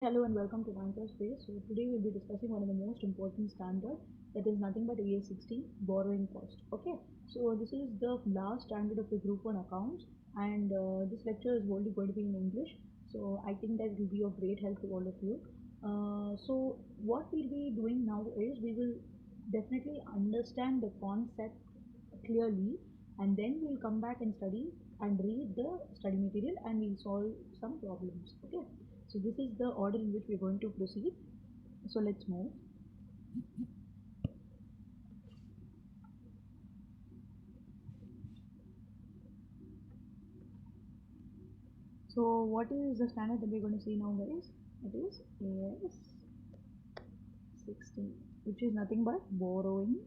Hello and welcome to Minecraft Space. So today we'll be discussing one of the most important standard that is nothing but AS16 borrowing cost. Okay, so this is the last standard of the group 1 accounts and this lecture is only going to be in English. So I think that will be of great help to all of you. So what we'll be doing now is we will definitely understand the concept clearly and then we'll come back and study and read the study material and we'll solve some problems. Okay, so this is the order in which we're going to proceed. So let's move. So what is the standard that we're going to see now, guys? It is AS16, which is nothing but borrowing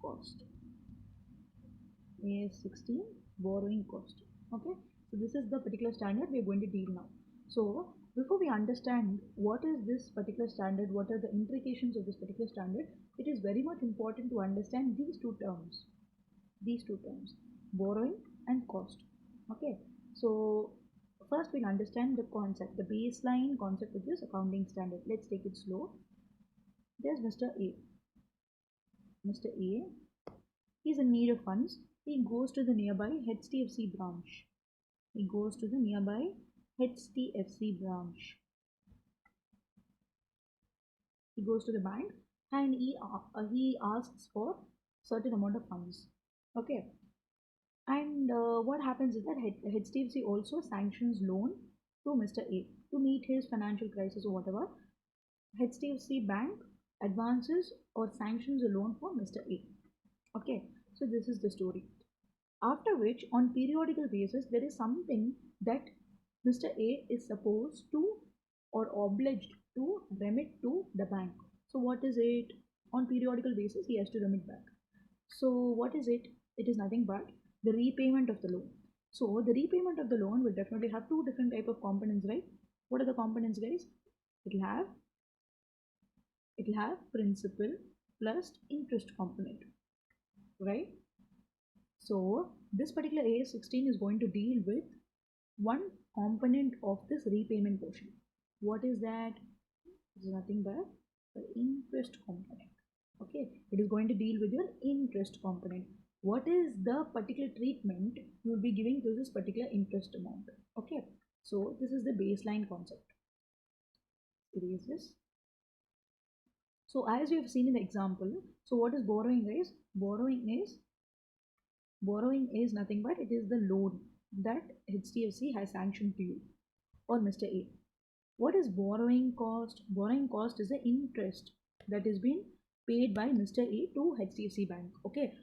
cost. AS16 borrowing cost. Okay, so this is the particular standard we're going to deal now. So before we understand what is this particular standard, what are the implications of this particular standard, it is very much important to understand these two terms, borrowing and cost. Okay, so first we'll understand the concept, the baseline concept of this accounting standard. Let's take it slow. There's Mr. A, he's in need of funds. He goes to the nearby HDFC branch. He goes to the nearby HDFC branch. He goes to the bank and he asks for certain amount of funds. Okay, and what happens is that HDFC also sanctions loan to Mr. A to meet his financial crisis or whatever. HDFC Bank advances or sanctions a loan for Mr. A. Okay, so this is the story. After which, on periodical basis, there is something that Mr. A is supposed to or obliged to remit to the bank. So what is it? On periodical basis, he has to remit back. So what is it? It is nothing but the repayment of the loan. So the repayment of the loan will definitely have two different type of components, right? What are the components, guys? It will have principal plus interest component, right? So this particular AS16 is going to deal with one component of this repayment portion. What is that? It is nothing but the interest component. Okay, it is going to deal with your interest component. What is the particular treatment you will be giving to this particular interest amount? Okay, so this is the baseline concept. Erase this. So as we have seen in the example, so what is borrowing, guys? Borrowing is nothing but it is the loan that HDFC has sanctioned to you or Mr. A. What is borrowing cost? Borrowing cost is the interest that is being paid by Mr. A to HDFC Bank. Okay,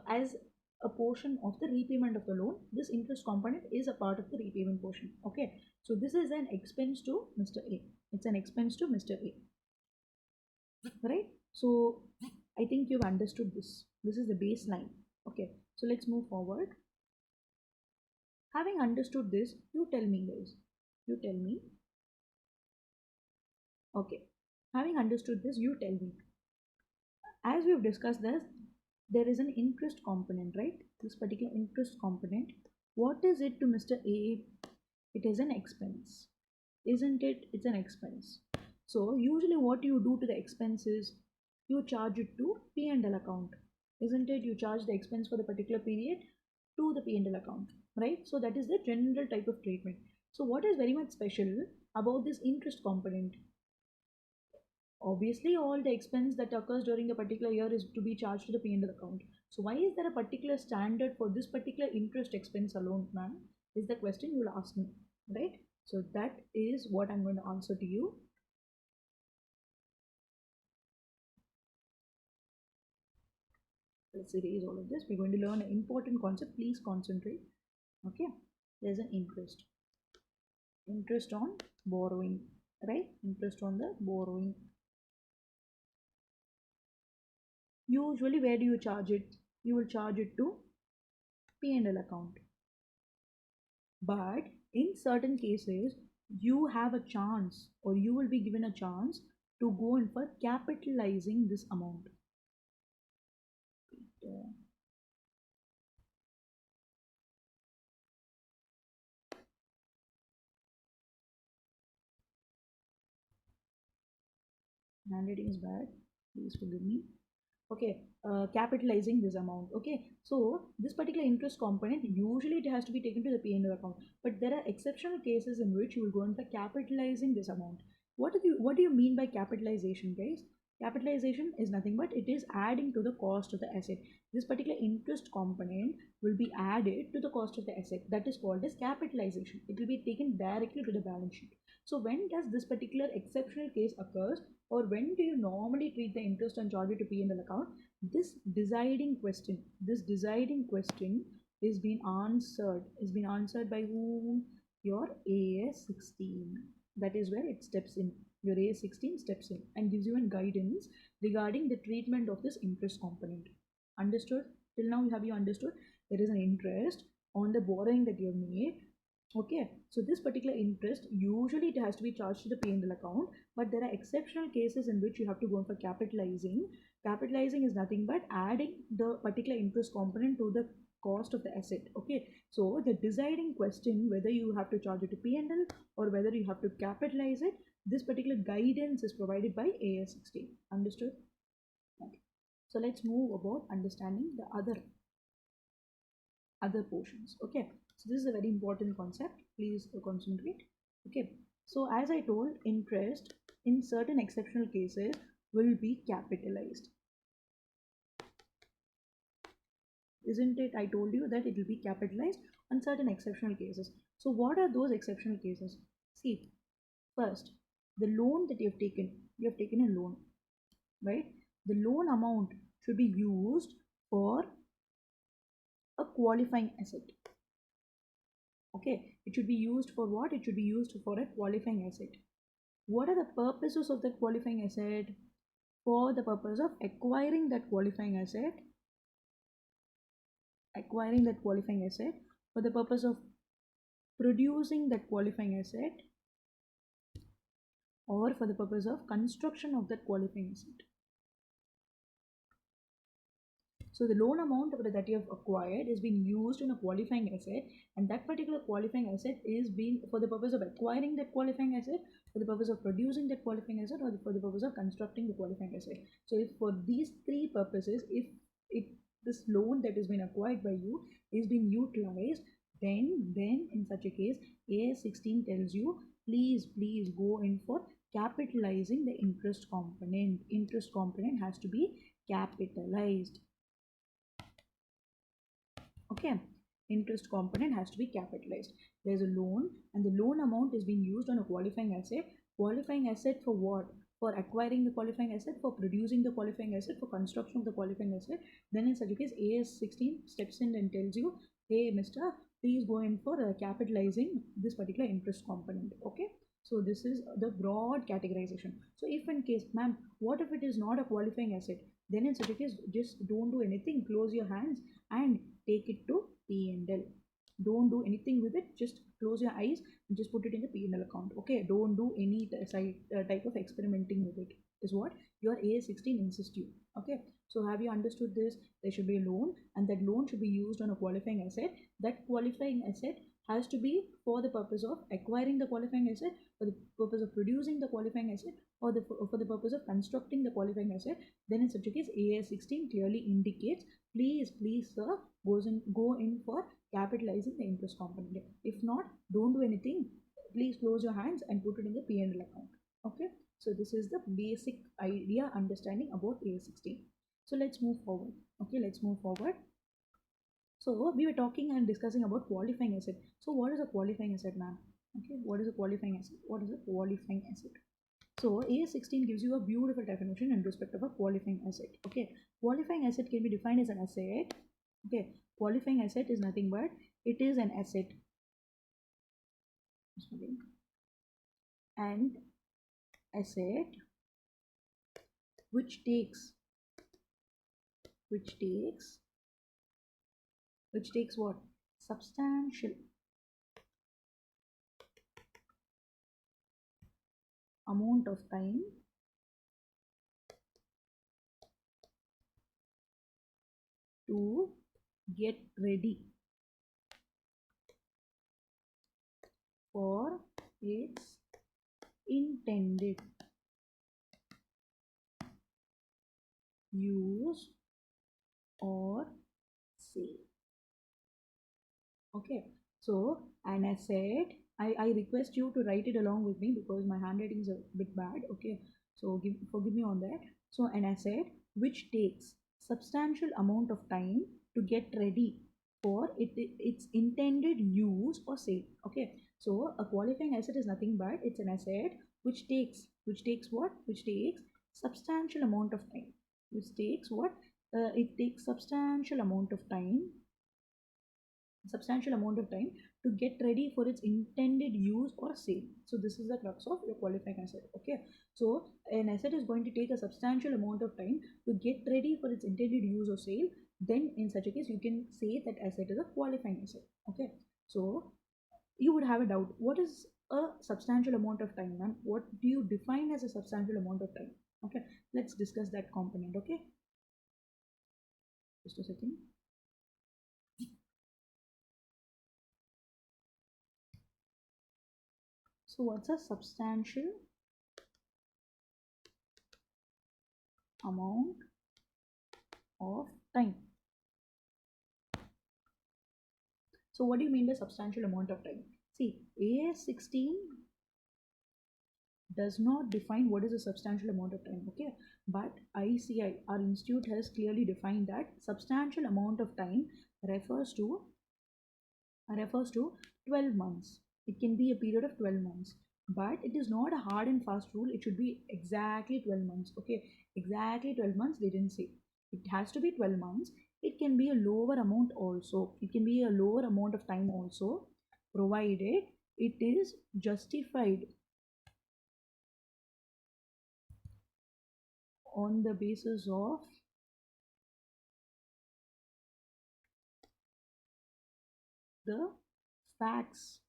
as a portion of the repayment of the loan, this interest component is a part of the repayment portion. Okay, so this is an expense to Mr. A. It's an expense to Mr. A. Right? So I think you've understood this. This is the baseline. Okay, so let's move forward. Having understood this, you tell me, guys. You tell me. Okay, having understood this, you tell me. As we've discussed this, there is an interest component, right? This particular interest component. What is it to Mr. A? It is an expense, isn't it? It's an expense. So usually what you do to the expenses, you charge it to P&L account, isn't it? You charge the expense for the particular period to the P&L account, right? So that is the general type of treatment. So what is very much special about this interest component? Obviously all the expense that occurs during a particular year is to be charged to the P&L account. So why is there a particular standard for this particular interest expense alone, ma'am? Is the question you will ask me, right? So that is what I'm going to answer to you. Let's erase all of this. We're going to learn an important concept. Please concentrate. Okay, there's an interest on borrowing, right? Interest on the borrowing. Usually where do you charge it? You will charge it to P&L account. But in certain cases, you have a chance or you will be given a chance to go in for capitalizing this amount. handwriting is bad, please forgive me. Okay, capitalizing this amount. Okay, so this particular interest component, usually it has to be taken to the P&L account, but there are exceptional cases in which you will go in for capitalizing this amount. What do you mean by capitalization, guys? Capitalization is nothing but it is adding to the cost of the asset. This particular interest component will be added to the cost of the asset, that is called as capitalization. It will be taken directly to the balance sheet. So when does this particular exceptional case occurs, or when do you normally treat the interest and charge it to P&L account? This deciding question is being answered by whom? Your AS 16. That is where it steps in. Your AS 16 steps in and gives you a guidance regarding the treatment of this interest component. Understood? Till now, have you understood? There is an interest on the borrowing that you have made. Okay, so this particular interest, usually it has to be charged to the P&L account, but there are exceptional cases in which you have to go for capitalizing. Capitalizing is nothing but adding the particular interest component to the cost of the asset. Okay, so the deciding question whether you have to charge it to P&L or whether you have to capitalize it, this particular guidance is provided by AS 16. Understood? Okay. So let's move about understanding the other portions. Okay, so this is a very important concept, please concentrate. Okay, so as I told, interest in certain exceptional cases will be capitalized, isn't it? I told you that it will be capitalized on certain exceptional cases. So what are those exceptional cases? See, first, the loan that you have taken a loan, right? The loan amount should be used for a qualifying asset. Okay, it should be used for what? It should be used for a qualifying asset. What are the purposes of that qualifying asset? For the purpose of acquiring that qualifying asset, for the purpose of producing that qualifying asset, or for the purpose of construction of that qualifying asset. So the loan amount that you have acquired is being used in a qualifying asset, and that particular qualifying asset is being for the purpose of acquiring that qualifying asset, for the purpose of producing that qualifying asset, or for the purpose of constructing the qualifying asset. So if for these three purposes, if it this loan that has been acquired by you is being utilized, then in such a case, AS 16 tells you, please go in for capitalizing the interest component. Interest component has to be capitalized. Okay, interest component has to be capitalized. There's a loan and the loan amount is being used on a qualifying asset. Qualifying asset for what? For acquiring the qualifying asset, for producing the qualifying asset, for construction of the qualifying asset. Then in such a case, AS 16 steps in and tells you, hey mister, please go in for capitalizing this particular interest component. Okay, so this is the broad categorization. So if in case, ma'am, what if it is not a qualifying asset? Then in such a case, just don't do anything, close your hands and take it to P&L. Don't do anything with it, just close your eyes and just put it in the P&L account. Okay, don't do any type of experimenting with it, is what your AS 16 insists you. Okay, so have you understood this? There should be a loan, and that loan should be used on a qualifying asset. That qualifying asset has to be for the purpose of acquiring the qualifying asset, for the purpose of producing the qualifying asset, or for the purpose of constructing the qualifying asset. Then in such a case, AS 16 clearly indicates, please sir, go in for capitalizing the interest component. If not, don't do anything, please close your hands and put it in the P&L account. Okay, so this is the basic idea understanding about AS 16. So let's move forward. Okay, let's move forward. So we were talking and discussing about qualifying asset. So what is a qualifying asset, ma'am? Okay, what is a qualifying asset? What is a qualifying asset? So AS 16 gives you a beautiful definition in respect of a qualifying asset. Okay, qualifying asset can be defined as an asset. Okay, qualifying asset is nothing but it is an asset, and asset which takes what? Substantial amount of time to get ready for its intended use or sale. Okay, so an asset, I request you to write it along with me because my handwriting is a bit bad. Okay, so forgive me on that. So an asset which takes substantial amount of time to get ready for its intended use or sale. Okay, so a qualifying asset is nothing but it's an asset which takes what? Which takes substantial amount of time. Which takes what? It takes substantial amount of time to get ready for its intended use or sale. So this is the crux of your qualifying asset. Okay, so an asset is going to take a substantial amount of time to get ready for its intended use or sale. Then in such a case you can say that asset is a qualifying asset. Okay, so you would have a doubt, what is a substantial amount of time, ma'am? What do you define as a substantial amount of time? Okay, let's discuss that component. Okay, just a second. So what's a substantial amount of time? So what do you mean by substantial amount of time? See, AS 16 does not define what is a substantial amount of time. Okay, but ICI, our institute, has clearly defined that substantial amount of time refers to 12 months. It can be a period of 12 months, but it is not a hard and fast rule. It should be exactly 12 months. Okay, exactly 12 months, they didn't say. It has to be 12 months. It can be a lower amount also. It can be a lower amount of time also, provided it is justified on the basis of the facts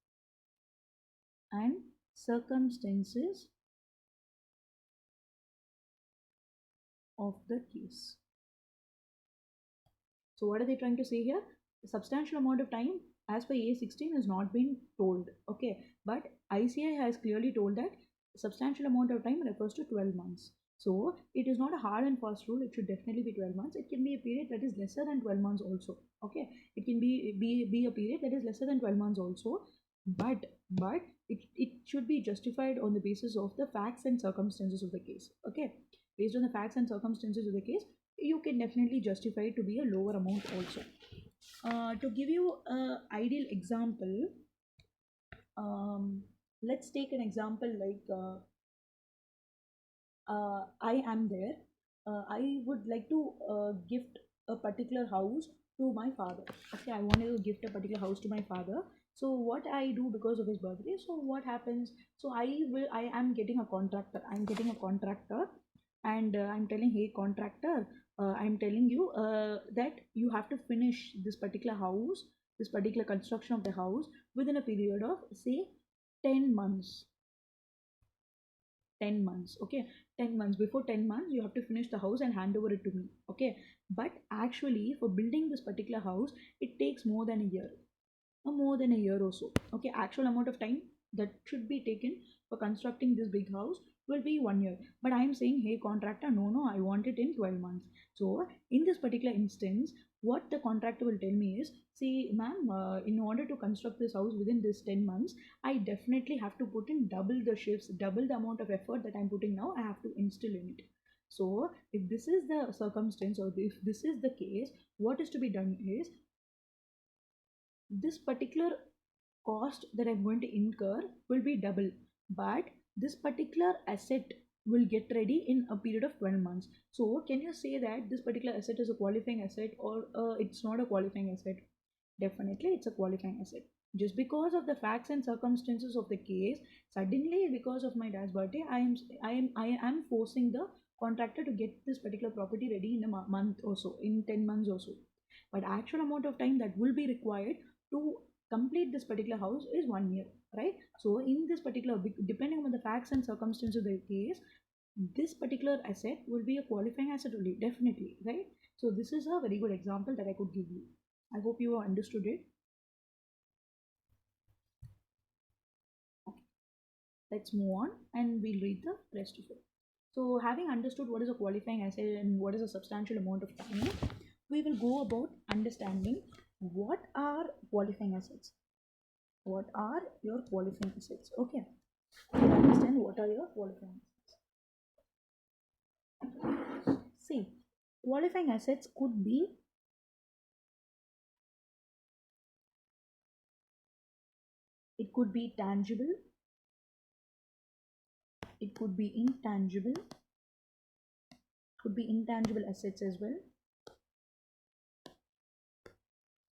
and circumstances of the case. So what are they trying to say here? A substantial amount of time as per A16 has not been told. Okay, but ICI has clearly told that substantial amount of time refers to 12 months. So it is not a hard and fast rule. It should definitely be 12 months. It can be a period that is lesser than 12 months also. Okay, it can be a period that is lesser than 12 months also, but it should be justified on the basis of the facts and circumstances of the case. Okay, based on the facts and circumstances of the case, you can definitely justify it to be a lower amount also. To give you an ideal example, let's take an example like I am there. I would like to gift a particular house to my father. Okay, I wanted to gift a particular house to my father. So what I do because of his birthday? So what happens? So I am getting a contractor. I'm getting a contractor, and I'm telling, hey contractor, I'm telling you that you have to finish this particular house, this particular construction of the house within a period of say 10 months. 10 months. Okay, 10 months. Before 10 months you have to finish the house and hand over it to me. Okay, but actually for building this particular house it takes more than a year, or more than a year or so. Okay, actual amount of time that should be taken for constructing this big house will be 1 year, but I am saying, hey contractor, no, I want it in 12 months. So in this particular instance, what the contractor will tell me is, see ma'am, in order to construct this house within this 10 months, I definitely have to put in double the shifts, double the amount of effort that I'm putting now, I have to instill in it. So if this is the circumstance, or if this is the case, what is to be done is, this particular cost that I'm going to incur will be double, but this particular asset will get ready in a period of 12 months. So can you say that this particular asset is a qualifying asset, or it's not a qualifying asset? Definitely it's a qualifying asset. Just because of the facts and circumstances of the case, suddenly because of my dad's birthday, I am forcing the contractor to get this particular property ready in a month or so, in 10 months or so. But actual amount of time that will be required to complete this particular house is 1 year, right? So in this particular, depending on the facts and circumstances of the case, this particular asset will be a qualifying asset only, definitely, right? So this is a very good example that I could give you. I hope you understood it. Okay, let's move on and we'll read the rest of it. So having understood what is a qualifying asset and what is a substantial amount of time, we will go about understanding what are qualifying assets. What are your qualifying assets? Okay. Understand what are your qualifying assets. See, qualifying assets could be, it could be tangible, it could be intangible, could be intangible assets as well.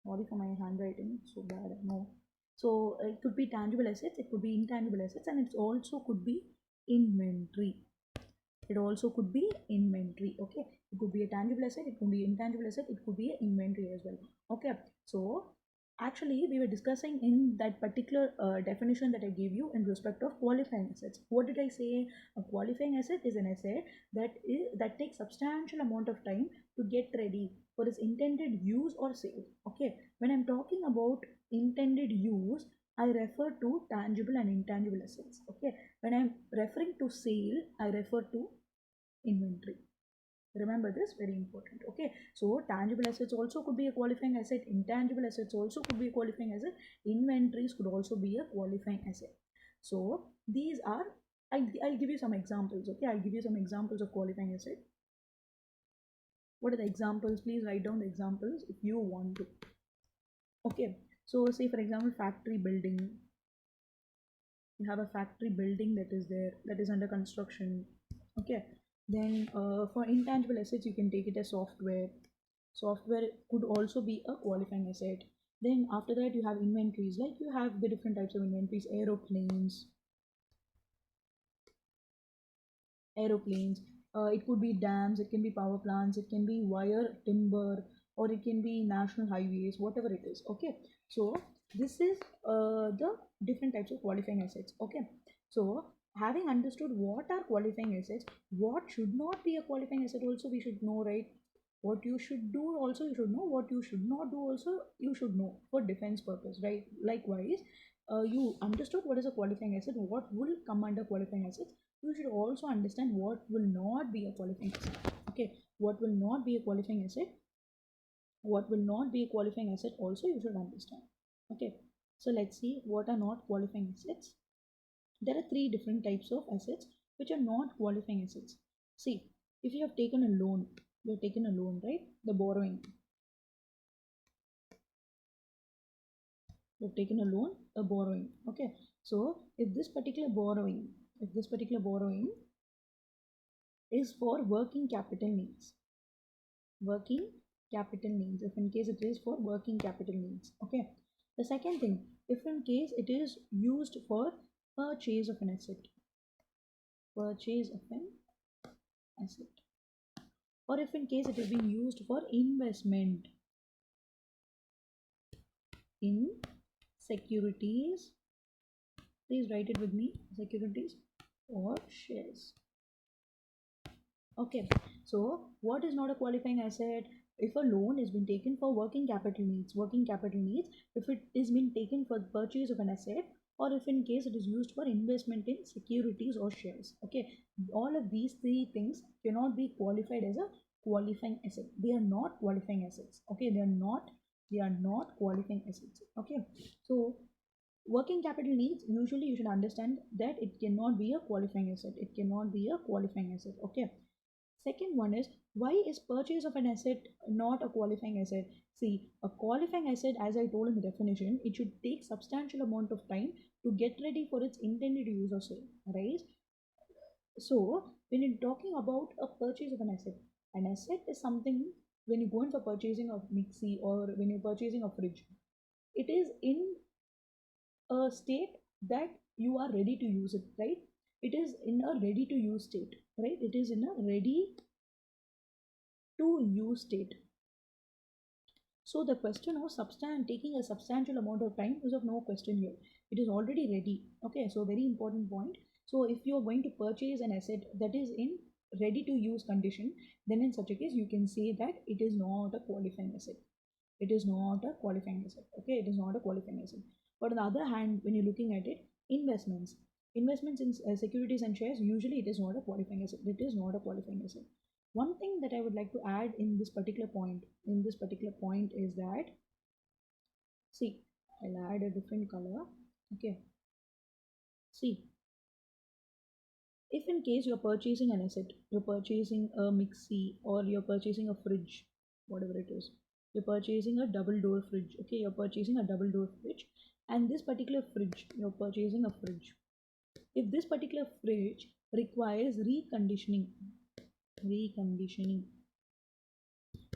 Sorry for my handwriting, so bad, I know. So it could be tangible assets, it could be intangible assets, and it also could be inventory. It also could be inventory. Okay, it could be a tangible asset, it could be intangible asset, it could be an inventory as well. Okay, so actually we were discussing in that particular definition that I gave you in respect of qualifying assets. What did I say? A qualifying asset is an asset that takes substantial amount of time to get ready for its intended use or sale. Okay, when I'm talking about intended use, I refer to tangible and intangible assets. Okay, when I'm referring to sale, I refer to inventory. Remember this, very important. Okay, so tangible assets also could be a qualifying asset, intangible assets also could be a qualifying asset, inventories could also be a qualifying asset. So these are, I'll give you some examples. Okay, I'll give you some examples of qualifying asset. What are the examples? Please write down the examples if you want to. Okay, so say for example factory building. You have a factory building that is there, that is under construction. Okay, then for intangible assets you can take it as software. Software could also be a qualifying asset. Then after that you have inventories, like you have the different types of inventories. Aeroplanes, it could be dams, it can be power plants, it can be wire timber, or it can be national highways, whatever it is. Okay, so this is the different types of qualifying assets. Okay, so having understood what are qualifying assets, what should not be a qualifying asset also we should know, right? What you should do also you should know, what you should not do also you should know, for defense purpose, right? Likewise, you understood what is a qualifying asset, what will come under qualifying assets. You should also understand what will not be a qualifying asset. Okay, what will not be a qualifying asset, what will not be a qualifying asset also you should understand. Okay, so let's see what are not qualifying assets. There are three different types of assets which are not qualifying assets. See, if you have taken a loan, you have taken a loan, right? The borrowing, you have taken a loan, a borrowing. Okay, so if this particular borrowing is for working capital needs, working capital needs, if in case it is for working capital needs. Okay, the second thing, if in case it is used for purchase of an asset, purchase of an asset, or if in case it is being used for investment in securities, please write it with me, securities or shares. Okay, so what is not a qualifying asset? If a loan is being taken for working capital needs, if it is being taken for purchase of an asset, or if in case it is used for investment in securities or shares. Okay, all of these three things cannot be qualified as a qualifying asset. They are not qualifying assets. Okay, they are not qualifying assets. Okay, so working capital needs, usually you should understand that it cannot be a qualifying asset. It cannot be a qualifying asset. Okay, second one is, why is purchase of an asset not a qualifying asset? See, a qualifying asset, as I told in the definition, it should take substantial amount of time to get ready for its intended use or sale, right? So when you're talking about a purchase of an asset is something, when you go in for purchasing a mixie or when you're purchasing a fridge, it is in a state that you are ready to use it, right? It is in a ready to use state, right? It is in a ready to use state. So the question of taking a substantial amount of time is of no question here. It is already ready. Okay, so very important point. So if you are going to purchase an asset that is in ready to use condition, then in such a case you can say that it is not a qualifying asset. It is not a qualifying asset. Okay, it is not a qualifying asset. But on the other hand, when you're looking at it, investments, Investments in securities and shares, usually it is not a qualifying asset. It is not a qualifying asset. One thing that I would like to add in this particular point is that, see, I'll add a different color. Okay. See, if in case you're purchasing an asset, you're purchasing a mixie or you're purchasing a fridge, whatever it is, you're purchasing a double door fridge. Okay, you're purchasing a double door fridge, and this particular fridge, you're purchasing a fridge. If this particular fridge requires reconditioning,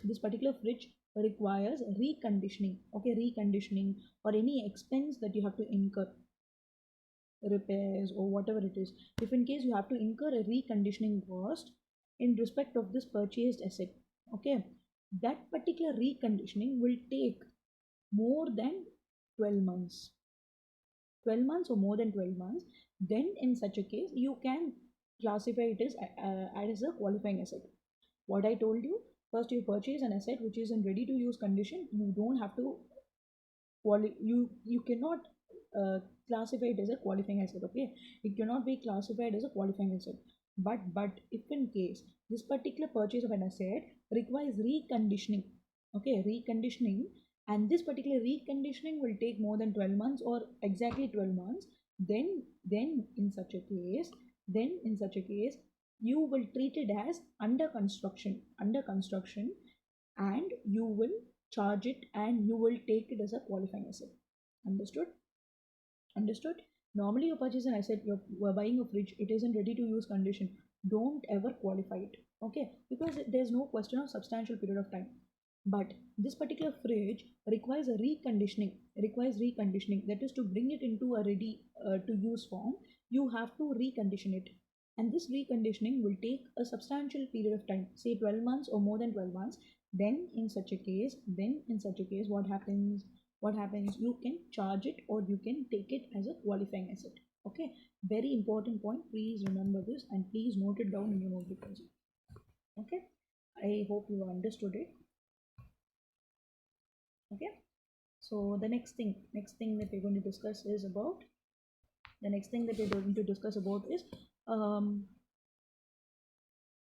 this particular fridge requires reconditioning, okay, reconditioning, or any expense that you have to incur, repairs or whatever it is, if in case you have to incur a reconditioning cost in respect of this purchased asset, okay, that particular reconditioning will take more than 12 months, 12 months or more than 12 months, then in such a case you can classify it as a qualifying asset. What I told you, first you purchase an asset which is in ready to use condition, you don't have to you cannot classify it as a qualifying asset. Okay, it cannot be classified as a qualifying asset. But if in case this particular purchase of an asset requires reconditioning, okay, reconditioning, and this particular reconditioning will take more than 12 months or exactly 12 months, then in such a case, you will treat it as under construction, and you will charge it and you will take it as a qualifying asset. Understood? Understood? Normally you purchase an asset, you're buying a fridge, it isn't ready to use condition, don't ever qualify it, okay, because there's no question of substantial period of time. But this particular fridge requires reconditioning, that is to bring it into a ready to use form, you have to recondition it, and this reconditioning will take a substantial period of time, say 12 months or more than 12 months. Then in such a case what happens, you can charge it or you can take it as a qualifying asset. Okay, very important point, please remember this and please note it down in your notebook also. Okay, I hope you understood it. Okay, so the next thing that we're going to discuss is about the next thing that we're going to discuss about is um,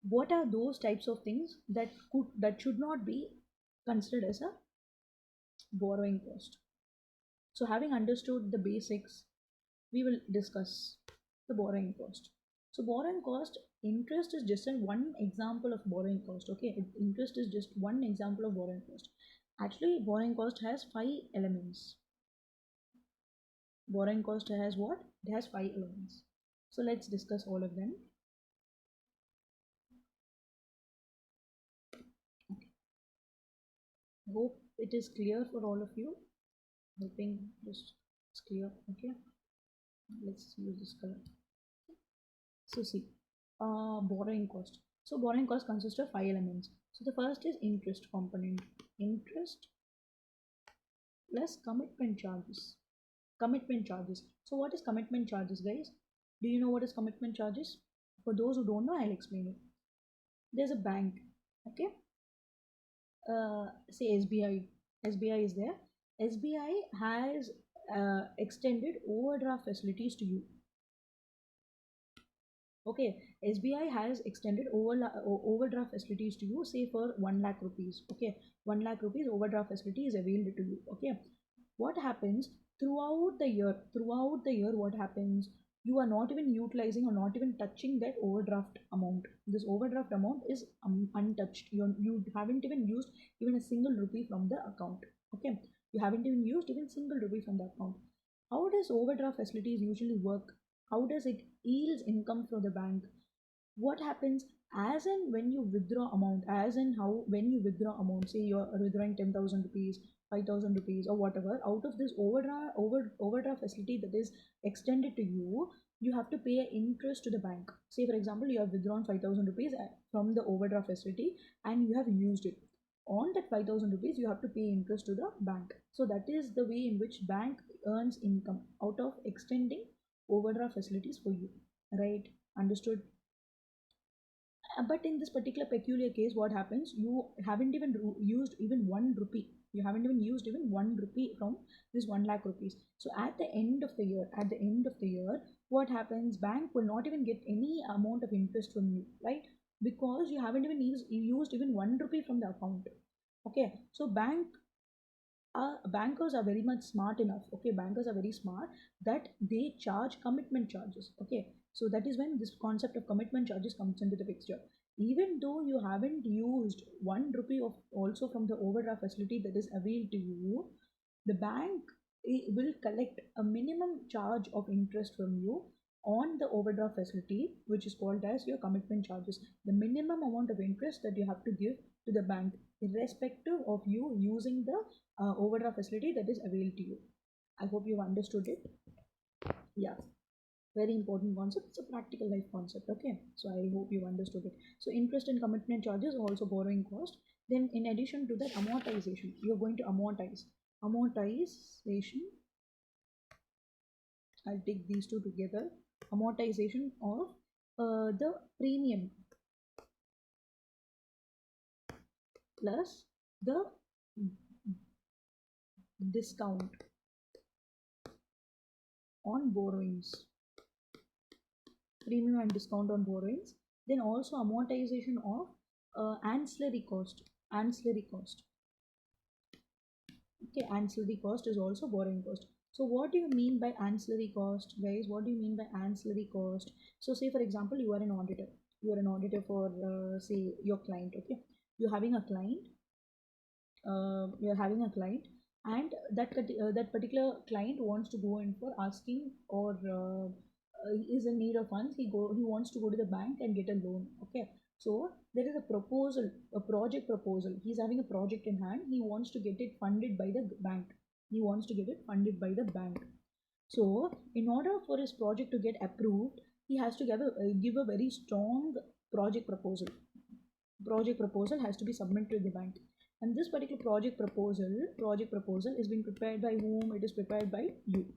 what are those types of things that should not be considered as a borrowing cost. So having understood the basics, we will discuss the borrowing cost. So borrowing cost, interest is just one example of borrowing cost. Okay, interest is just one example of borrowing cost. Actually, borrowing cost has 5 elements. Borrowing cost has what? It has 5 elements. So let's discuss all of them. Okay. Hope it is clear for all of you. Hoping this is clear. Okay. Let's use this color. So see, borrowing cost. So borrowing cost consists of 5 elements. So the first is interest component. Interest plus commitment charges. Commitment charges. So what is commitment charges, guys? Do you know what is commitment charges? For those who don't know, I'll explain it. There's a bank. Okay. Say SBI. SBI is there. SBI has extended overdraft facilities to you. Okay, SBI has extended overdraft facilities to you, say for 1 lakh rupees. Okay, 1 lakh rupees overdraft facility is available to you. Okay, what happens throughout the year, what happens, you are not even utilizing or not even touching that overdraft amount. This overdraft amount is untouched. You haven't even used even a single rupee from the account. Okay, you haven't even used even single rupee from the account. How does overdraft facilities usually work? How does it yields income from the bank? What happens, as in when you withdraw amount, as in how when you withdraw amount, say you're withdrawing 10,000 rupees, 5,000 rupees, or whatever, out of this overdraft facility that is extended to you, you have to pay interest to the bank. Say for example, you have withdrawn 5,000 rupees from the overdraft facility and you have used it. On that 5,000 rupees, you have to pay interest to the bank. So that is the way in which bank earns income out of extending overdraft facilities for you. Right? Understood? But in this particular peculiar case, what happens, you haven't even used even 1 rupee, from this 1 lakh rupees. So at the end of the year, what happens? Bank will not even get any amount of interest from you, right? Because you haven't even used even 1 rupee from the account. Okay, so bankers are very much smart enough. Okay, bankers are very smart that they charge commitment charges. Okay, so that is when this concept of commitment charges comes into the picture. Even though you haven't used 1 rupee of also from the overdraft facility that is availed to you, the bank will collect a minimum charge of interest from you on the overdraft facility, which is called as your commitment charges. The minimum amount of interest that you have to give to the bank, irrespective of you using the overdraft facility that is available to you. I hope you understood it. Yeah, very important concept. It's a practical life concept. Okay, so I hope you understood it. So interest and commitment charges are also borrowing cost. Then in addition to that, amortization, you're going to amortization. I'll take these two together. Amortization of the premium plus the discount on borrowings, premium and discount on borrowings. Then also amortization of ancillary cost. Ancillary cost. Okay, ancillary cost is also borrowing cost. So what do you mean by ancillary cost, guys? What do you mean by ancillary cost? So say for example, you are an auditor. You are an auditor for say your client. Okay, you're having a client. You're having a client, and that particular client wants to go in for asking or is in need of funds. He wants to go to the bank and get a loan. Okay, so there is a proposal, a project proposal. He's having a project in hand. He wants to get it funded by the bank. He wants to get it funded by the bank. So in order for his project to get approved, he has to give a very strong project proposal. Project proposal has to be submitted to the bank, and this particular project proposal is being prepared by whom? It is prepared by you.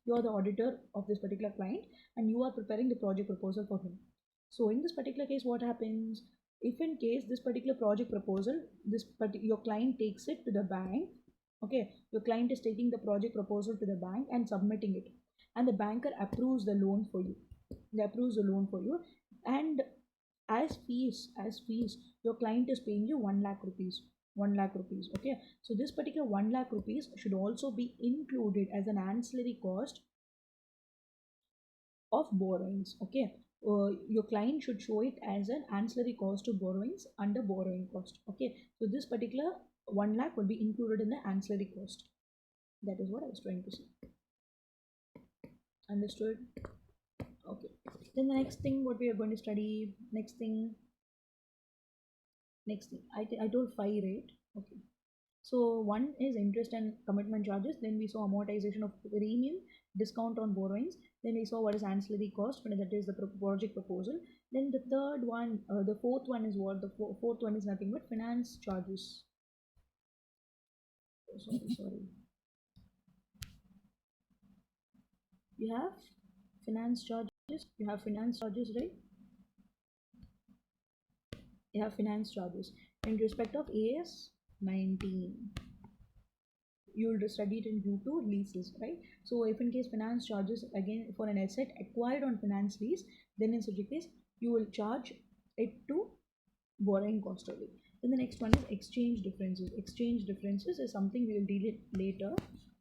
You are the auditor of this particular client, and you are preparing the project proposal for him. So in this particular case, what happens? If in case this particular project proposal, your client takes it to the bank. Okay, your client is taking the project proposal to the bank and submitting it, and the banker approves the loan for you. They approves the loan for you, and as fees your client is paying you 1 lakh rupees. 1 lakh rupees. Okay, so this particular 1 lakh rupees should also be included as an ancillary cost of borrowings. Okay, your client should show it as an ancillary cost to borrowings under borrowing cost. Okay, so this particular 1 lakh will be included in the ancillary cost. That is what I was trying to say. Understood? Okay, then the next thing what we are going to study, next thing I told 5, right? Okay, so one is interest and commitment charges. Then we saw amortization of premium, discount on borrowings. Then we saw what is ancillary cost, when that is the project proposal. Then the third one, the fourth one is what? The fourth one is nothing but finance charges. Oh, sorry. You have finance charges. You have finance charges, right? You have finance charges in respect of AS 19. You'll study it in U2 leases, right? So if in case finance charges again for an asset acquired on finance lease, then in such a case you will charge it to borrowing cost only. Then the next one is exchange differences. Exchange differences is something we will deal it later.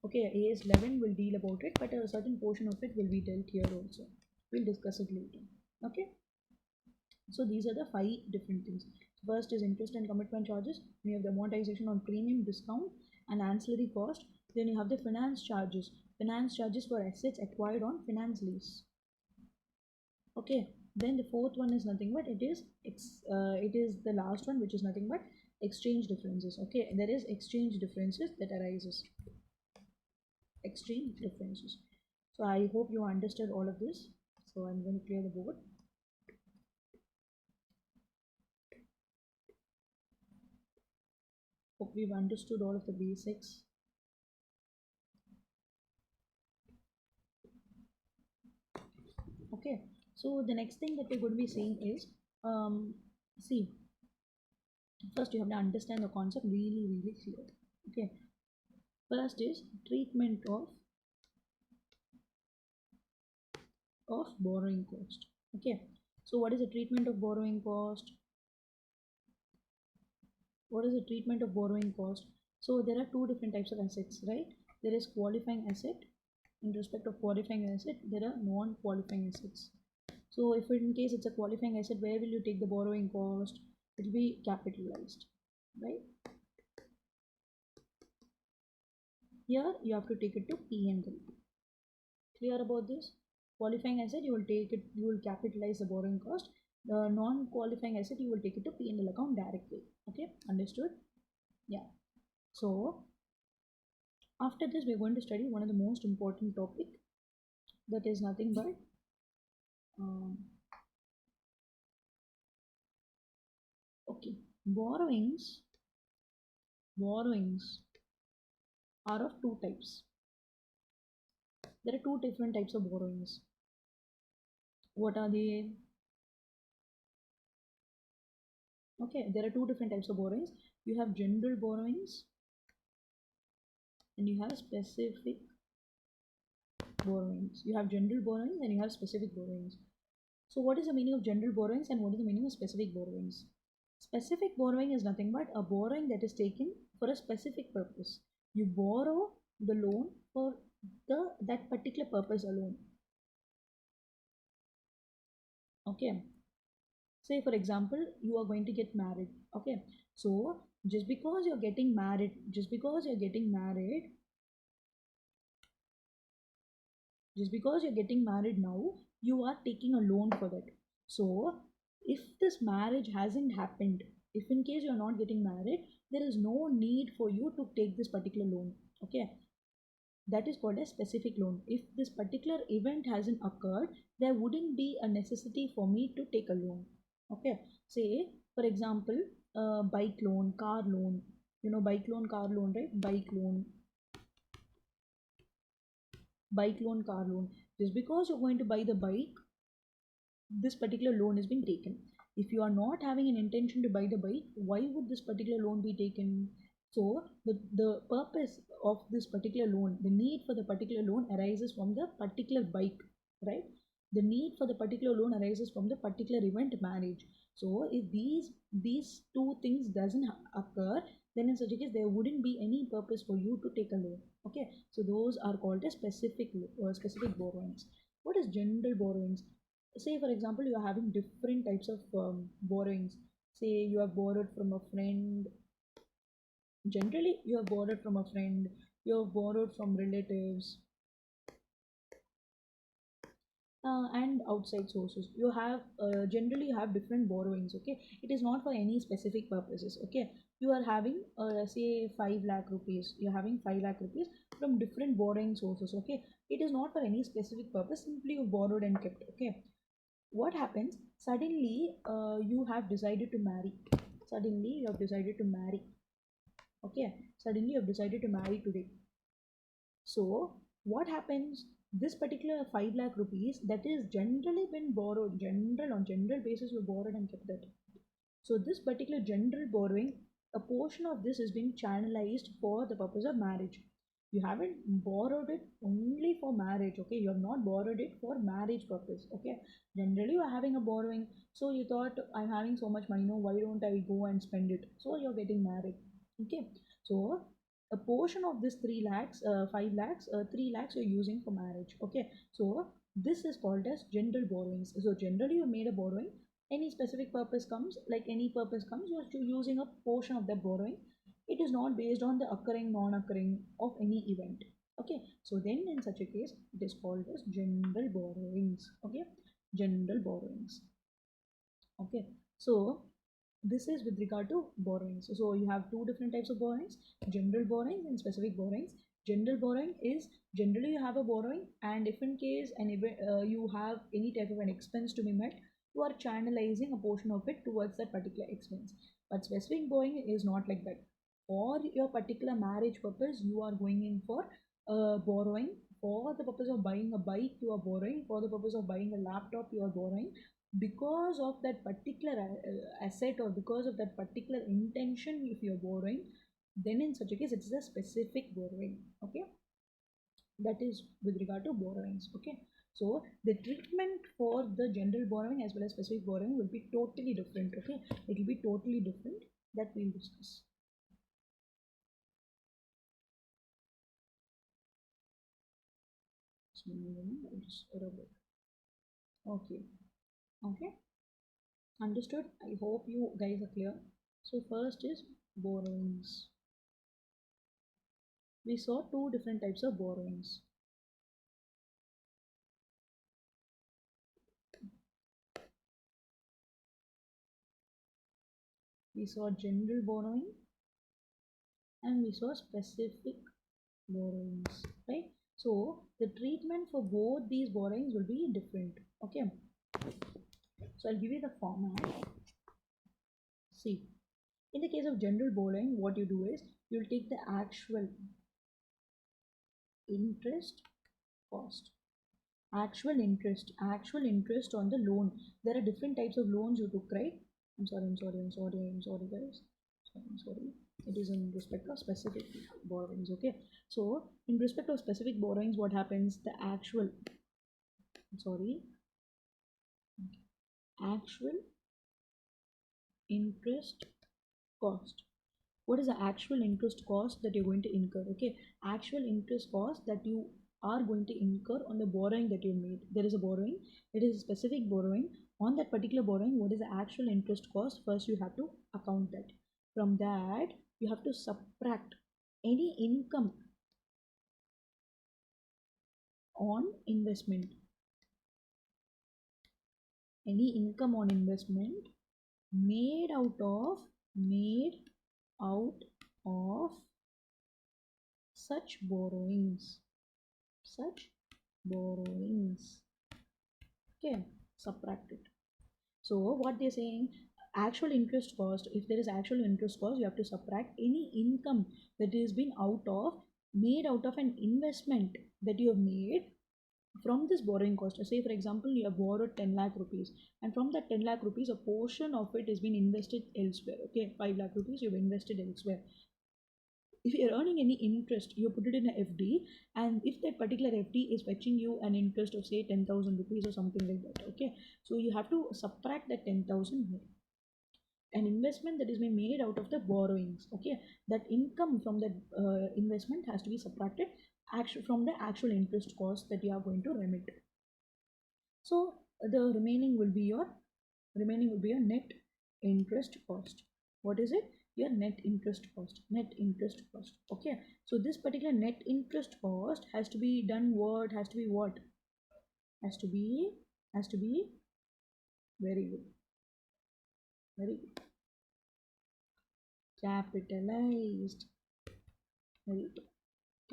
Okay, AS 11 will deal about it, but a certain portion of it will be dealt here also. We'll discuss it later. Okay, so these are the 5 different things. First is interest and commitment charges. You have the amortization on premium, discount, and ancillary cost. Then you have the finance charges. Finance charges for assets acquired on finance lease. Okay. Then the fourth one is nothing but it is the last one, which is nothing but exchange differences. Okay, there is exchange differences that arises. Exchange differences. So I hope you understood all of this. So I'm going to clear the board. Hope we've understood all of the basics. Okay, so the next thing that we're going to be seeing is see, first you have to understand the concept really clear. Okay, first is treatment of of borrowing cost. Okay, so what is the treatment of borrowing cost? What is the treatment of borrowing cost? So there are two different types of assets, right? There is qualifying asset. In respect of qualifying asset, there are non-qualifying assets. So if in case it's a qualifying asset, where will you take the borrowing cost? It will be capitalized, right? Here you have to take it to P&L. Clear about this? Qualifying asset, you will take it, you will capitalize the borrowing cost. The non-qualifying asset, you will take it to P&L account directly. Okay, understood? Yeah. So after this, we're going to study one of the most important topic, that is nothing but um, okay, borrowings. Borrowings are of two types. There are two different types of borrowings. What are they? Okay, there are two different types of borrowings. You have general borrowings and you have specific borrowings. You have general borrowings and you have specific borrowings. So, what is the meaning of general borrowings and what is the meaning of specific borrowings? Specific borrowing is nothing but a borrowing that is taken for a specific purpose. You borrow the loan for that particular purpose alone. Okay. Say for example, you are going to get married. Okay. So just because you're getting married, just because you're getting married now, you are taking a loan for that. So if this marriage hasn't happened, if in case you're not getting married, there is no need for you to take this particular loan. Okay, that is called a specific loan. If this particular event hasn't occurred, there wouldn't be a necessity for me to take a loan. Okay, say for example, bike loan, car loan. You know, bike loan, car loan, right? Bike loan, car loan. Just because you're going to buy the bike, this particular loan is being taken. If you are not having an intention to buy the bike, why would this particular loan be taken? So the purpose of this particular loan, the need for the particular loan arises from the particular bike, right? The need for the particular loan arises from the particular event, marriage. So if these two things doesn't occur, then in such a case there wouldn't be any purpose for you to take a loan. Okay, so those are called as specific borrowings. What is general borrowings? Say for example, you are having different types of borrowings. Say you have borrowed from a friend. Generally you have borrowed from a friend, you have borrowed from relatives, and outside sources. You have generally you have different borrowings. Okay, it is not for any specific purposes. Okay, you are having say 5 lakh rupees, you're having 5 lakh rupees from different borrowing sources. Okay, it is not for any specific purpose, simply you borrowed and kept. Okay, what happens suddenly, you have decided to marry. Suddenly you have decided to marry. Okay, suddenly you have decided to marry today. So what happens, this particular 5 lakh rupees that is generally been borrowed, general on general basis you borrowed and kept that. So this particular general borrowing, a portion of this is being channelized for the purpose of marriage. You haven't borrowed it only for marriage. Okay, you have not borrowed it for marriage purpose. Okay, generally you are having a borrowing, so you thought, I'm having so much money, no, why don't I go and spend it? So you're getting married. Okay, so a portion of this 3 lakhs, 5 lakhs, 3 lakhs you're using for marriage. Okay, so this is called as general borrowings. So generally you made a borrowing, any specific purpose comes, like any purpose comes, you're using a portion of that borrowing. It is not based on the occurring, non-occurring of any event. Okay, so then in such a case it is called as general borrowings. Okay, general borrowings. Okay, so this is with regard to borrowings. So you have two different types of borrowings, general borrowings and specific borrowings. General borrowing is generally you have a borrowing, and if in case you have any type of an expense to be met, you are channelizing a portion of it towards that particular expense. But specific borrowing is not like that. For your particular marriage purpose, you are going in for borrowing. For the purpose of buying a bike, you are borrowing. For the purpose of buying a laptop, you are borrowing. Because of that particular asset, or because of that particular intention, if you're borrowing, then in such a case it's a specific borrowing. Okay, that is with regard to borrowings. Okay, So the treatment for the general borrowing as well as specific borrowing will be totally different. Okay, it will be totally different, that we'll discuss. So, I'll just error it. Okay, okay, understood. I hope you guys are clear. So first is borrowings. We saw two different types of borrowings. We saw general borrowing and we saw specific borrowings, right? So the treatment for both these borrowings will be different. Okay, so I'll give you the format. See, in the case of general borrowing, what you do is you'll take the actual interest cost, actual interest on the loan. There are different types of loans you took, right? I'm sorry, guys. I'm sorry. It is in respect of specific borrowings. Okay, so in respect of specific borrowings, what happens? The sorry, actual interest cost. What is the actual interest cost that you're going to incur? Okay, actual interest cost that you are going to incur on the borrowing that you made. There is a borrowing, it is a specific borrowing. On that particular borrowing, what is the actual interest cost? First you have to account that. From that you have to subtract any income on investment, any income on investment made out of made out of such borrowings, such borrowings. Okay, subtract it. So what they're saying, actual interest cost, if there is actual interest cost, you have to subtract any income that is been made out of an investment that you have made from this borrowing cost. Say for example, you have borrowed 10 lakh rupees, and from that 10 lakh rupees a portion of it has been invested elsewhere. Okay, 5 lakh rupees you've invested elsewhere. If you're earning any interest, you put it in a FD, and if that particular FD is fetching you an interest of say 10,000 rupees or something like that, okay, so you have to subtract that 10,000 here. An investment that is being made out of the borrowings, okay, that income from that investment has to be subtracted from the actual interest cost that you are going to remit. So the remaining will be your net interest cost. What is it? Your net interest cost. Net interest cost. Okay. So this particular net interest cost has to be done what? Has to be what? Has to be very good. Very good. Capitalized. Very good.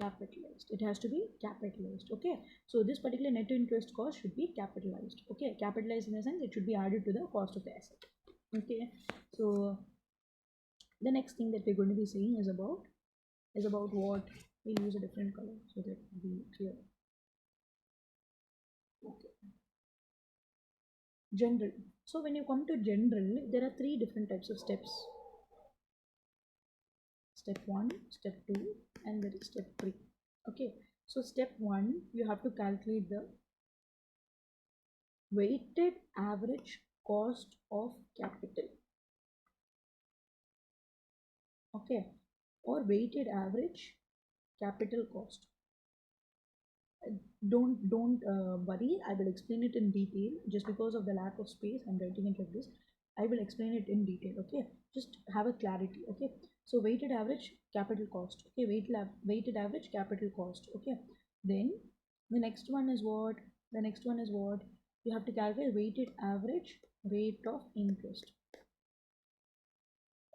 Capitalized. It has to be capitalized. Okay. So this particular net interest cost should be capitalized. Okay. Capitalized in the sense it should be added to the cost of the asset. Okay. So the next thing that we're going to be seeing is about what. We'll use a different color so that it will be clear. Okay. General. So when you come to general, there are three different types of steps. Step 1, step 2, and there is step 3. Okay, so step 1, you have to calculate the weighted average cost of capital. Okay, or weighted average capital cost. Don't worry, I will explain it in detail. Just because of the lack of space, I'm writing it like this. I will explain it in detail. Okay, just have a clarity. Okay, so weighted average capital cost. Okay, weighted average capital cost. Okay, then the next one is what? The next one is what? You have to calculate weighted average rate of interest.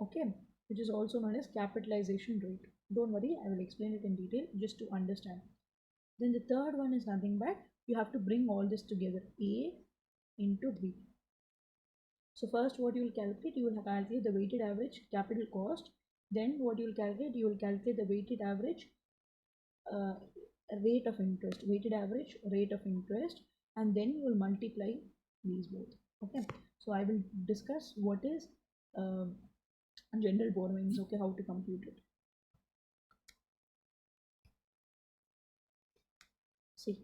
Okay, which is also known as capitalization rate. Don't worry, I will explain it in detail just to understand. Then the third one is nothing but you have to bring all this together, A into B. So first what you will calculate, you will calculate the weighted average capital cost. Then what you will calculate the uh, weighted average rate of interest, and then you will multiply these both. Okay, so I will discuss what is uh, general borrowings, okay, how to compute it. See,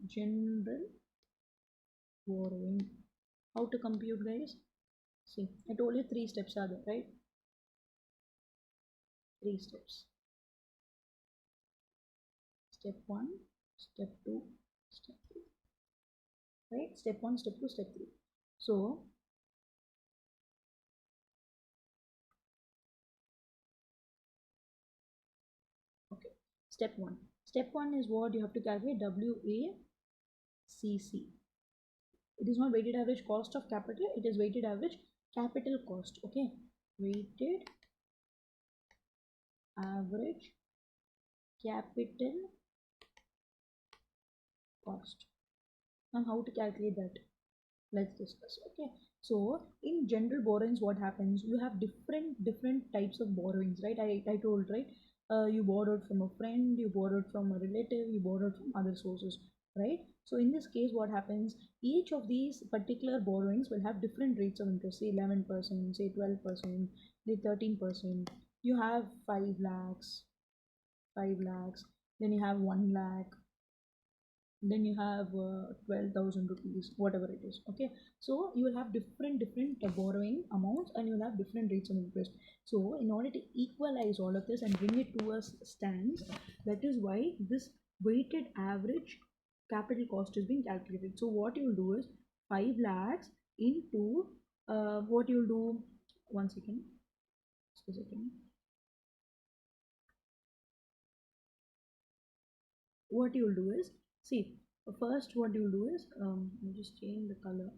general borrowing. How to compute, guys? See, I told you three steps are there, right? Three steps. Step 1, step 2, step 3. Right? Step 1, step 2, step 3. So, okay. Step 1. Step 1 is what you have to calculate WACC. It is not weighted average cost of capital, it is weighted average capital cost. Okay. Weighted average capital cost. And how to calculate that? Let's discuss. Okay, so in general borrowings, what happens, you have different types of borrowings, right? I told, right? You borrowed from a friend, you borrowed from a relative, you borrowed from other sources, right? So in this case, what happens, each of these particular borrowings will have different rates of interest, say 11%, say 12%, say 13%. You have 5 lakhs, then you have 1 lakh, then you have 12,000 rupees, whatever it is. Okay, so you will have different borrowing amounts, and you will have different rates of interest. So in order to equalize all of this and bring it to a stance, that is why this weighted average capital cost is being calculated. So what you will do is 5 lakhs into what you will do, one second, just a second. What you will do is, see, first what you will do is, I'll just change the color.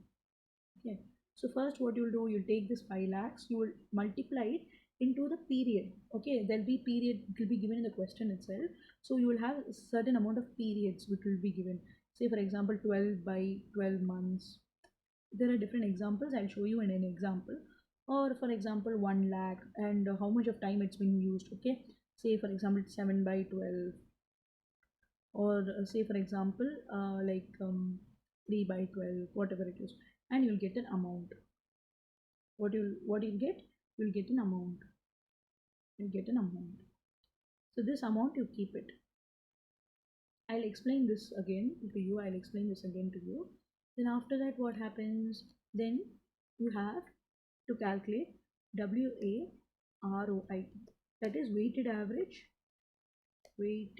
Okay, so first what you'll do, you'll take this 5 lakhs, you will multiply it into the period. Okay, there'll be period, it will be given in the question itself. So you will have a certain amount of periods which will be given. Say for example 12 by 12 months. There are different examples, I'll show you in an example. Or for example 1 lakh, and how much of time it's been used. Okay, say for example 7 by 12, or say for example 3 by 12, whatever it is, and you'll get an amount. You'll get an amount. You'll get an amount. So this amount, you keep it. I'll explain this again to you. Then after that, what happens, then you have to calculate WAROI, that is weighted average rate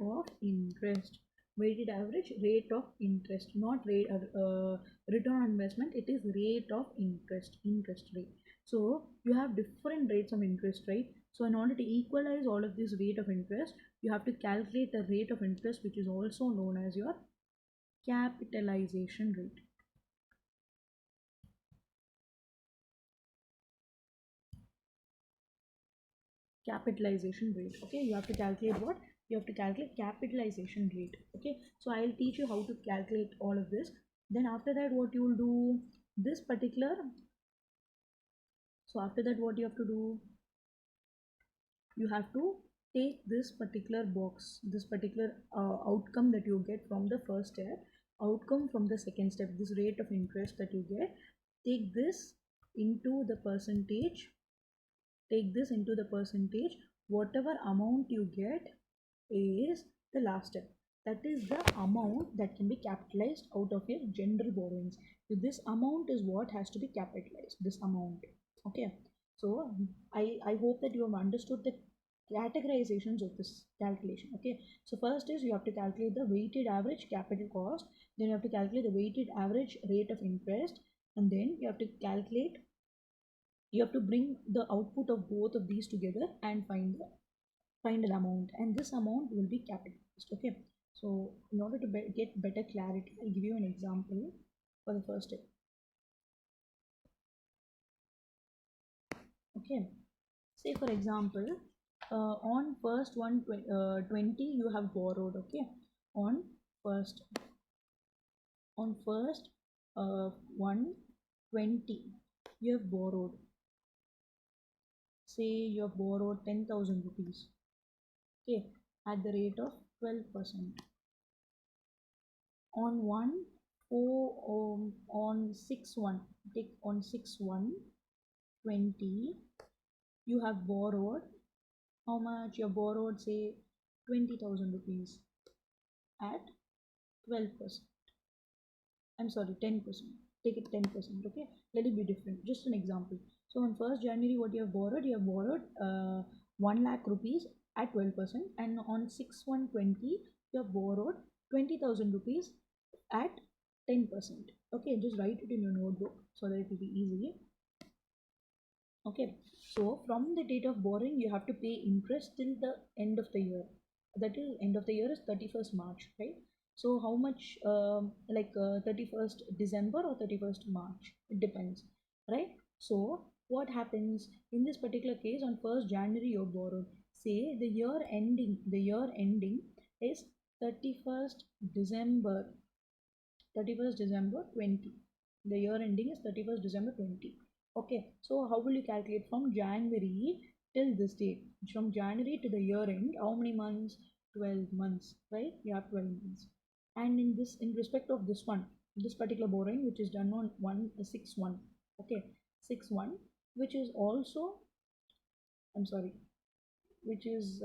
of interest. Weighted average rate of interest, not rate return on investment, it is rate of interest rate. So you have different rates of interest, right? So in order to equalize all of this rate of interest, you have to calculate the rate of interest, which is also known as your capitalization rate. Capitalization rate. Okay, you have to calculate what? You have to calculate capitalization rate. Okay, so I'll teach you how to calculate all of this. Then after that, what you will do, this particular, so after that, what you have to do, you have to take this particular box, this particular outcome that you get from the first step, outcome from the second step, this rate of interest that you get, take this into the percentage, whatever amount you get is the last step. That is the amount that can be capitalized out of your general borrowings. So this amount is what has to be capitalized, this amount. Okay, so I hope that you have understood the categorizations of this calculation. Okay, so first is you have to calculate the weighted average capital cost, then you have to calculate the weighted average rate of interest, and then you have to bring the output of both of these together and find an amount, and this amount will be capitalized. Okay, so in order to get better clarity, I'll give you an example for the first step. Okay, say for example on first 20 you have borrowed. Okay, on first on first 120 you have borrowed, say you have borrowed 10,000 rupees. Okay, at the rate of 12%. On 1 on 6/1, take on 6/1/20 you have borrowed how much you borrowed, say 20,000 rupees at 12%. I'm sorry, 10%. Take it 10%, okay? Let it be different. Just an example. So on 1st January, what you have borrowed 1 lakh rupees at 12%, and on 6/1/20, you have borrowed 20,000 rupees at 10%. Okay, just write it in your notebook so that it will be easy. Okay, so from the date of borrowing, you have to pay interest till the end of the year. That is, end of the year is 31st March, right? So how much, 31st December or 31st March? It depends, right? So what happens in this particular case, on 1st January you borrowed. Say the year ending is 31st December 31st December 20. The year ending is 31st December 20. Okay, so how will you calculate from January till this date? From January to the year end, how many months? 12 months, right? You have 12 months. And in respect of this particular borrowing, which is done on 1/6/1, okay, 6/1, which is also, I'm sorry, which is,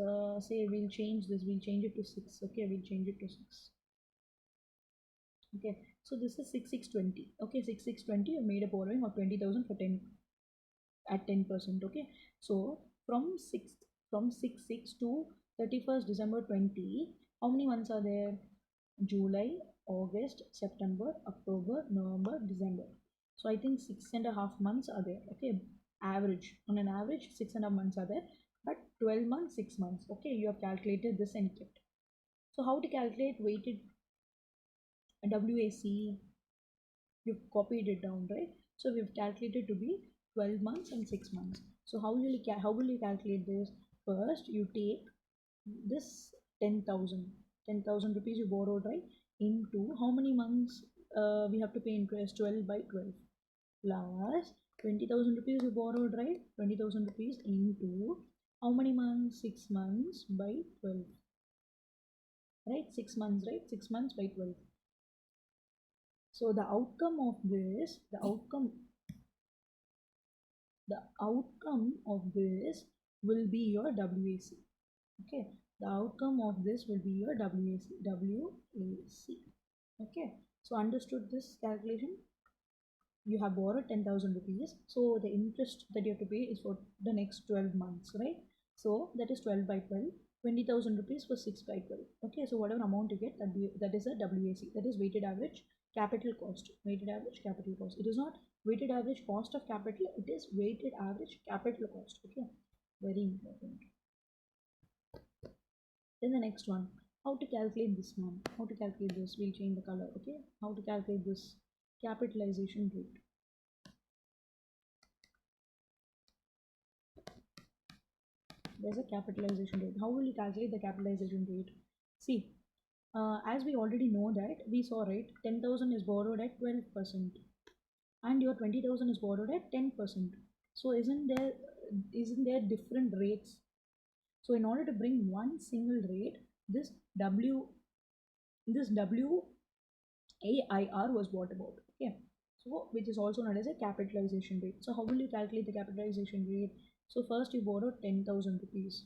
say, we'll change it to 6, okay, we'll change it to 6. Okay, so this is 6/6/20. Okay, 6/6/20, you made a borrowing of 20,000 for 10 at 10%. Okay, so from 6/6 to 31st December 20, how many months are there? July, August, September, October, November, December. So I think 6.5 months are there. Okay, average, on an average 6.5 months are there, but 12 months, 6 months. Okay, you have calculated this and kept. So how to calculate weighted WAC? You've copied it down, right? So we've calculated to be 12 months and 6 months. So how will you calculate this? First you take this 10,000 rupees you borrowed, right, into how many months we have to pay interest? 12 by 12 plus 20,000 rupees you borrowed, right? 20,000 rupees into how many months? 6 months by 12, right? 6 months, right? 6 months by 12. So the outcome of this will be your WAC. Okay, the outcome of this will be your WAC. Okay, so understood this calculation? You have borrowed 10,000 rupees, so the interest that you have to pay is for the next 12 months, right? So that is 12 by 12, 20,000 rupees for 6 by 12. Okay, so whatever amount you get, that is a WAC, that is weighted average capital cost. Weighted average capital cost. It is not weighted average cost of capital, it is weighted average capital cost. Okay, very important. Then the next one, how to calculate this one? How to calculate this? We'll change the color. Okay, how to calculate this capitalization rate? There's a capitalization rate. How will you calculate the capitalization rate? See, as we already know that we saw, right, 10,000 is borrowed at 12%, and your 20,000 is borrowed at 10%. So isn't there different rates? So in order to bring one single rate, this WAIR was brought about. Okay, so which is also known as a capitalization rate. So how will you calculate the capitalization rate? So first you borrowed 10,000 rupees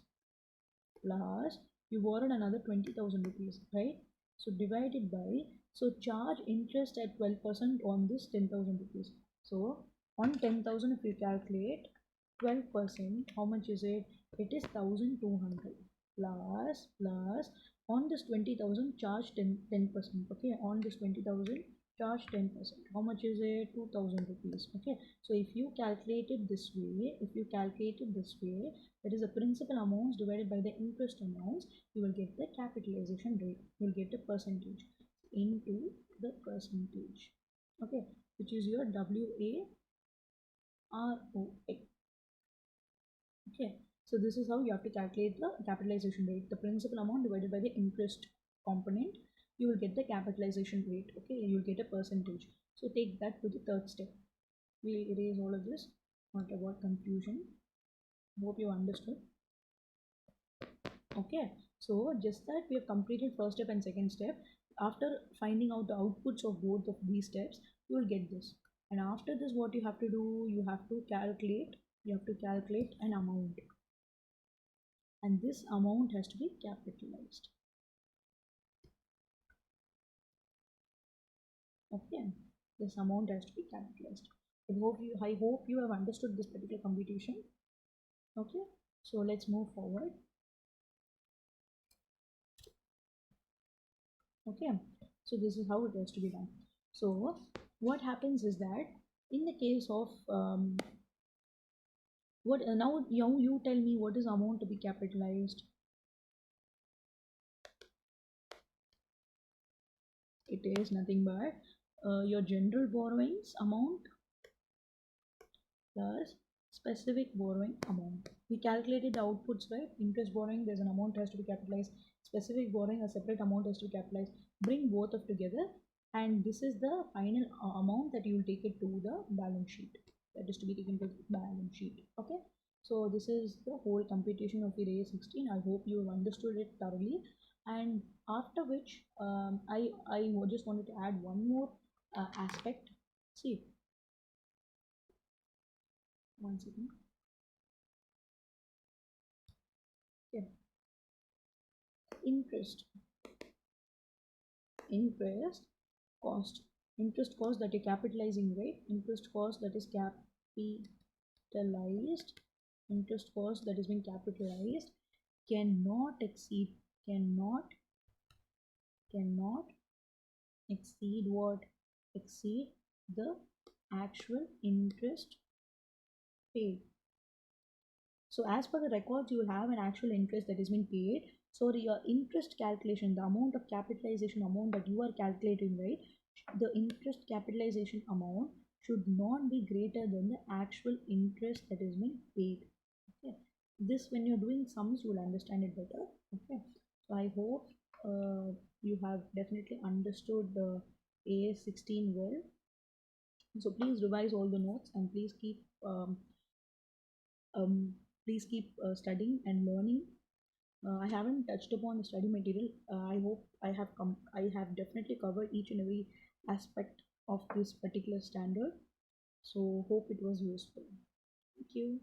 plus you borrowed another 20,000 rupees, right? So divided by, so charge interest at 12% on this 10,000 rupees. So on 10,000, if you calculate 12%, how much is it? It is 1,200 plus on this 20,000 charge 10%. Okay, on this 20,000 charge 10%. How much is it? 2,000 rupees. Okay, so if you calculate it this way, that is the principal amounts divided by the interest amounts, you will get the capitalization rate. You will get the percentage into the percentage. Okay, which is your WAROA. Okay, so this is how you have to calculate the capitalization rate. The principal amount divided by the interest component, you will get the capitalization rate. Okay, you will get a percentage. So take that to the third step. We'll erase all of this. Not about confusion. Hope you understood. Okay, so just that we have completed first step and second step. After finding out the outputs of both of these steps, you will get this. And after this, what you have to do, you have to calculate an amount. and this amount has to be capitalized. Okay, this amount has to be capitalized. I hope you have understood this particular computation. Okay, so let's move forward. Okay, so this is how it has to be done. So what happens is that in the case of what now you tell me what is amount to be capitalized. It is nothing but your general borrowings amount plus specific borrowing amount. We calculated the outputs, right? Interest borrowing, there's an amount has to be capitalized. Specific borrowing, a separate amount has to be capitalized. Bring both of together, and this is the final amount that you will take it to the balance sheet. That is to be taken to the balance sheet. Okay. So this is the whole computation of the A16. I hope you have understood it thoroughly. And after which, I just wanted to add one more aspect. See, one second. Yeah. Interest, interest cost, interest cost that you're capitalizing, right? Interest cost that is capitalized, interest cost that is being capitalized cannot exceed, cannot cannot exceed what? Exceed the actual interest paid. So as per the records, you will have an actual interest that is being paid. So your interest calculation, the amount of capitalization amount that you are calculating, right? The interest capitalization amount should not be greater than the actual interest that is being paid. Okay. This when you're doing sums, you will understand it better. Okay. So I hope you have definitely understood the AS16 well. So please revise all the notes and um, please keep studying and learning. I haven't touched upon the study material. I hope I have definitely covered each and every aspect of this particular standard. So hope it was useful. Thank you.